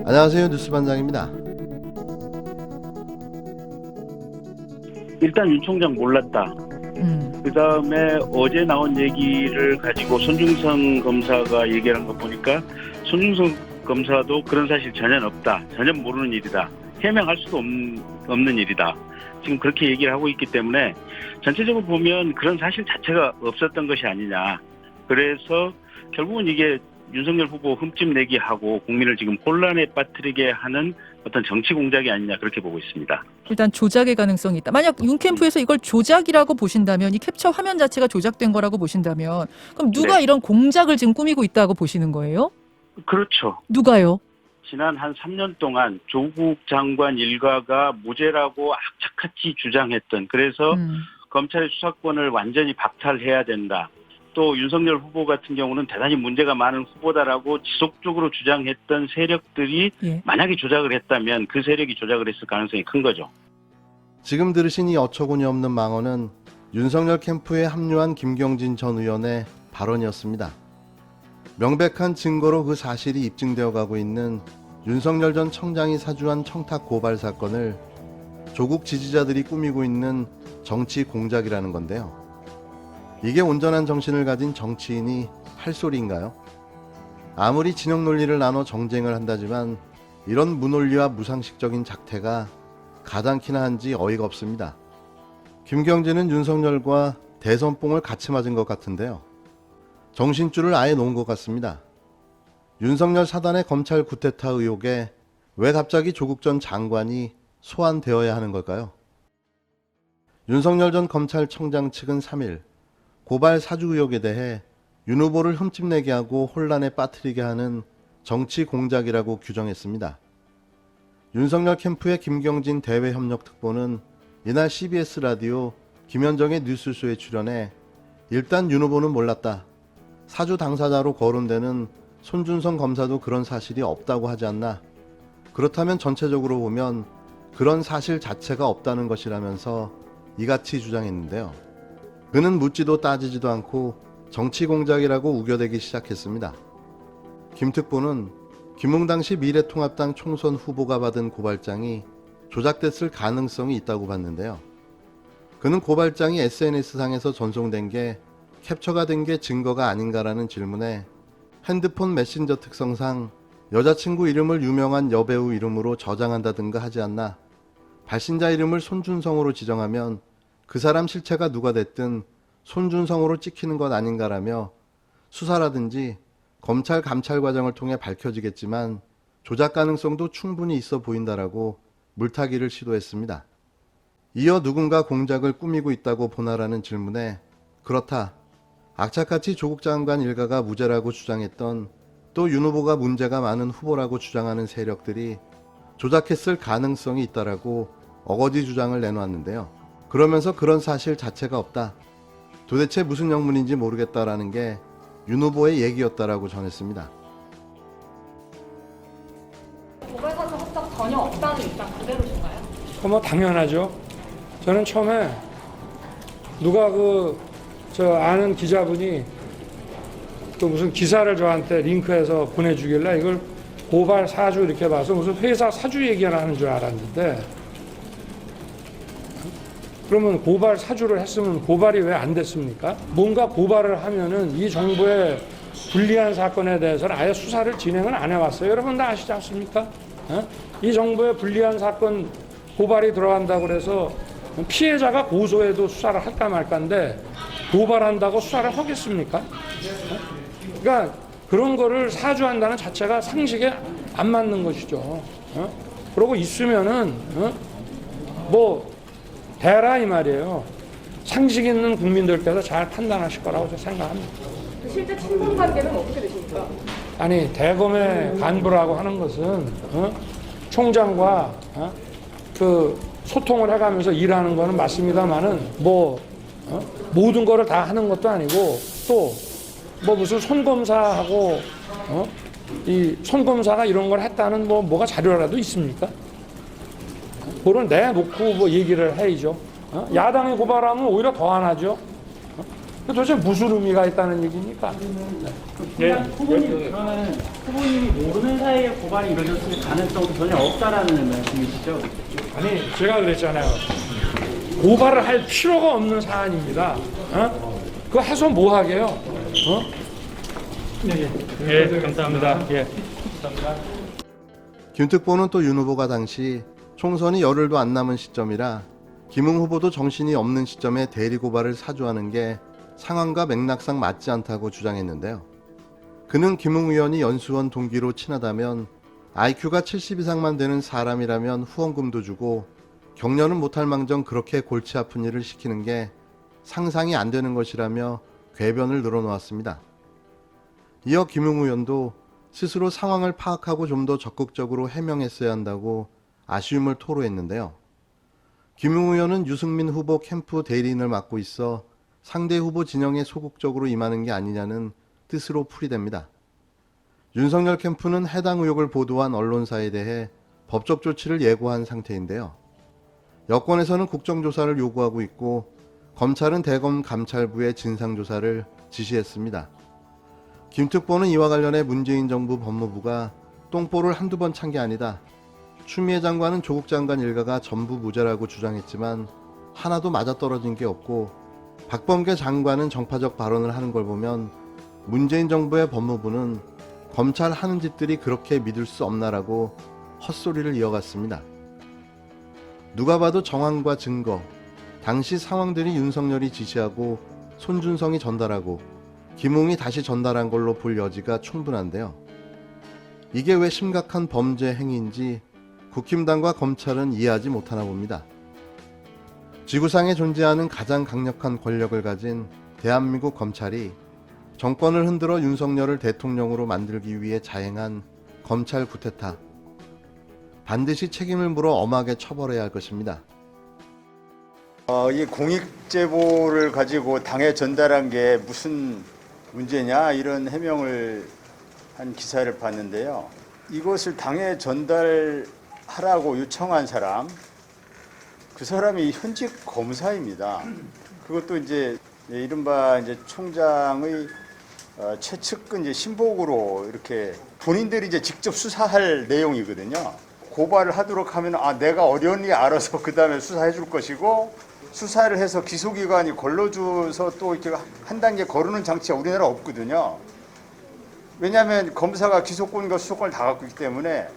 안녕하세요. 뉴스반장입니다. 일단 윤 총장 몰랐다. 그다음에 어제 나온 얘기를 가지고 손중성 검사가 얘기하는 거 보니까 손중성 검사도 그런 사실 전혀 없다. 전혀 모르는 일이다. 해명할 수도 없는 일이다. 지금 그렇게 얘기를 하고 있기 때문에 전체적으로 보면 그런 사실 자체가 없었던 것이 아니냐. 그래서 결국은 이게 윤석열 후보 흠집 내기 하고 국민을 지금 혼란에 빠뜨리게 하는 어떤 정치 공작이 아니냐 그렇게 보고 있습니다. 일단 조작의 가능성이 있다. 만약 윤 캠프에서 이걸 조작이라고 보신다면, 이 캡처 화면 자체가 조작된 거라고 보신다면, 그럼 누가 네. 이런 공작을 지금 꾸미고 있다고 보시는 거예요? 그렇죠. 누가요? 지난 한 3년 동안 조국 장관 일가가 무죄라고 악착같이 주장했던, 그래서 검찰의 수사권을 완전히 박탈해야 된다. 또 윤석열 후보 같은 경우는 대단히 문제가 많은 후보다라고 지속적으로 주장했던 세력들이 만약에 조작을 했다면 그 세력이 조작을 했을 가능성이 큰 거죠. 지금 들으신 이 어처구니 없는 망언은 윤석열 캠프에 합류한 김경진 전 의원의 발언이었습니다. 명백한 증거로 그 사실이 입증되어 가고 있는 윤석열 전 청장이 사주한 청탁 고발 사건을 조국 지지자들이 꾸미고 있는 정치 공작이라는 건데요. 이게 온전한 정신을 가진 정치인이 할 소리인가요? 아무리 진영 논리를 나눠 정쟁을 한다지만 이런 무논리와 무상식적인 작태가 가당키나 한지 어이가 없습니다. 김경진은 윤석열과 대선뽕을 같이 맞은 것 같은데요. 정신줄을 아예 놓은 것 같습니다. 윤석열 사단의 검찰 쿠데타 의혹에 왜 갑자기 조국 전 장관이 소환되어야 하는 걸까요? 윤석열 전 검찰청장 측은 3일 고발 사주 의혹에 대해 윤 후보를 흠집내게 하고 혼란에 빠뜨리게 하는 정치 공작이라고 규정했습니다. 윤석열 캠프의 김경진 대외협력특보는 이날 CBS 라디오 김현정의 뉴스쇼에 출연해 일단 윤 후보는 몰랐다. 사주 당사자로 거론되는 손준성 검사도 그런 사실이 없다고 하지 않나. 그렇다면 전체적으로 보면 그런 사실 자체가 없다는 것이라면서 이같이 주장했는데요. 그는 묻지도 따지지도 않고 정치 공작이라고 우겨대기 시작했습니다. 김 특보는 김웅 당시 미래통합당 총선 후보가 받은 고발장이 조작됐을 가능성이 있다고 봤는데요. 그는 고발장이 SNS상에서 전송된 게 캡처가 된 게 증거가 아닌가라는 질문에 핸드폰 메신저 특성상 여자친구 이름을 유명한 여배우 이름으로 저장한다든가 하지 않나. 발신자 이름을 손준성으로 지정하면 그 사람 실체가 누가 됐든 손준성으로 찍히는 것 아닌가라며 수사라든지 검찰 감찰 과정을 통해 밝혀지겠지만 조작 가능성도 충분히 있어 보인다라고 물타기를 시도했습니다. 이어 누군가 공작을 꾸미고 있다고 보나라는 질문에 그렇다. 악착같이 조국 장관 일가가 무죄라고 주장했던 또 윤 후보가 문제가 많은 후보라고 주장하는 세력들이 조작했을 가능성이 있다라고 어거지 주장을 내놓았는데요. 그러면서 그런 사실 자체가 없다. 도대체 무슨 영문인지 모르겠다라는 게 윤 후보의 얘기였다라고 전했습니다. 고발사주 합작 전혀 없다는 입장 그대로신가요? 뭐 당연하죠. 저는 처음에 누가 아는 기자분이 또 무슨 기사를 저한테 링크해서 보내주길래 이걸 고발 사주 이렇게 봐서 무슨 회사 사주 얘기를 하는 줄 알았는데, 그러면 고발 사주를 했으면 고발이 왜 안 됐습니까? 뭔가 고발을 하면은 이 정부의 불리한 사건에 대해서는 아예 수사를 진행을 안 해왔어요. 여러분 다 아시지 않습니까? 이 정부의 불리한 사건 고발이 들어간다고 그래서 피해자가 고소해도 수사를 할까 말까인데 고발한다고 수사를 하겠습니까? 그러니까 그런 거를 사주한다는 자체가 상식에 안 맞는 것이죠. 그러고 있으면은 대라 이 말이에요. 상식 있는 국민들께서 잘 판단하실 거라고 저는 생각합니다. 실제 친분 관계는 어떻게 되십니까? 아니 대검의 간부라고 하는 것은 총장과 소통을 해가면서 일하는 거는 맞습니다만은 모든 거를 다 하는 것도 아니고 또 무슨 손검사하고 이 손검사가 이런 걸 했다는 뭐가 자료라도 있습니까? 그걸 내놓고 얘기를 해야죠. 야당이 고발하면 오히려 더 안 하죠. 도대체 무슨 의미가 있다는 얘기입니까? 후보님, 그러면 후보님이 모르는 사이에 고발이 이루어졌을 가능성도 전혀 없다라는 말씀이시죠? 아니, 제가 그랬잖아요. 고발을 할 필요가 없는 사안입니다. 그거 해서 뭐 하게요? 예, 감사합니다. 예. 김 특보는 또 윤 후보가 당시 총선이 열흘도 안 남은 시점이라 김웅 후보도 정신이 없는 시점에 대리 고발을 사주하는 게 상황과 맥락상 맞지 않다고 주장했는데요. 그는 김웅 의원이 연수원 동기로 친하다면 IQ가 70 이상만 되는 사람이라면 후원금도 주고 격려는 못할 망정 그렇게 골치 아픈 일을 시키는 게 상상이 안 되는 것이라며 궤변을 늘어놓았습니다. 이어 김웅 의원도 스스로 상황을 파악하고 좀 더 적극적으로 해명했어야 한다고 아쉬움을 토로했는데요. 김웅 의원은 유승민 후보 캠프 대리인을 맡고 있어 상대 후보 진영에 소극적으로 임하는 게 아니냐는 뜻으로 풀이됩니다. 윤석열 캠프는 해당 의혹을 보도한 언론사에 대해 법적 조치를 예고한 상태인데요. 여권에서는 국정조사를 요구하고 있고 검찰은 대검 감찰부에 진상조사를 지시했습니다. 김 특보는 이와 관련해 문재인 정부 법무부가 똥볼을 한두 번 찬 게 아니다. 추미애 장관은 조국 장관 일가가 전부 무죄라고 주장했지만 하나도 맞아떨어진 게 없고 박범계 장관은 정파적 발언을 하는 걸 보면 문재인 정부의 법무부는 검찰 하는 짓들이 그렇게 믿을 수 없나라고 헛소리를 이어갔습니다. 누가 봐도 정황과 증거, 당시 상황들이 윤석열이 지시하고 손준성이 전달하고 김웅이 다시 전달한 걸로 볼 여지가 충분한데요. 이게 왜 심각한 범죄 행위인지 국힘당과 검찰은 이해하지 못하나 봅니다. 지구상에 존재하는 가장 강력한 권력을 가진 대한민국 검찰이 정권을 흔들어 윤석열을 대통령으로 만들기 위해 자행한 검찰 쿠데타. 반드시 책임을 물어 엄하게 처벌해야 할 것입니다. 이 공익제보를 가지고 당에 전달한 게 무슨 문제냐 이런 해명을 한 기사를 봤는데요. 이것을 당에 전달하라고 요청한 사람, 그 사람이 현직 검사입니다. 그것도 이제 이른바 이제 총장의 최측근 이제 신복으로 이렇게 본인들이 이제 직접 수사할 내용이거든요. 고발을 하도록 하면 내가 어련히 알아서 그 다음에 수사해 줄 것이고 수사를 해서 기소기관이 걸러줘서 또 이렇게 한 단계 거르는 장치가 우리나라 없거든요. 왜냐하면 검사가 기소권과 수사권을 다 갖고 있기 때문에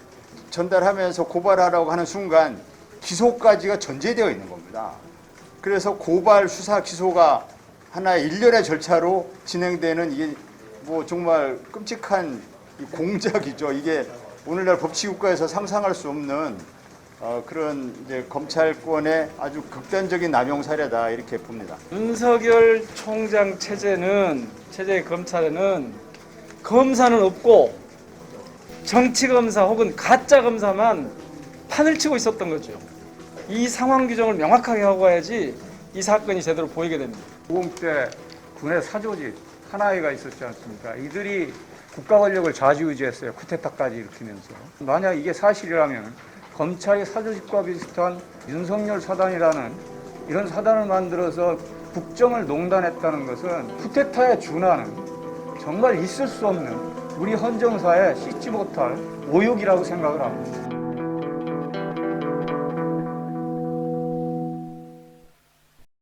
전달하면서 고발하라고 하는 순간 기소까지가 전제되어 있는 겁니다. 그래서 고발, 수사, 기소가 하나의 일련의 절차로 진행되는 이게 뭐 정말 끔찍한 공작이죠. 이게 오늘날 법치국가에서 상상할 수 없는 그런 이제 검찰권의 아주 극단적인 남용 사례다 이렇게 봅니다. 윤석열 총장 체제의 검찰에는 검사는 없고 정치검사 혹은 가짜 검사만 판을 치고 있었던 거죠. 이 상황 규정을 명확하게 하고 가야지 이 사건이 제대로 보이게 됩니다. 고흥 때 군의 사조직 하나이가 있었지 않습니까? 이들이 국가 권력을 좌지우지했어요. 쿠데타까지 일으키면서. 만약 이게 사실이라면 검찰의 사조직과 비슷한 윤석열 사단이라는 이런 사단을 만들어서 국정을 농단했다는 것은 쿠데타에 준하는 정말 있을 수 없는 우리 헌정사에 씻지 못할 모욕이라고 생각을 합니다.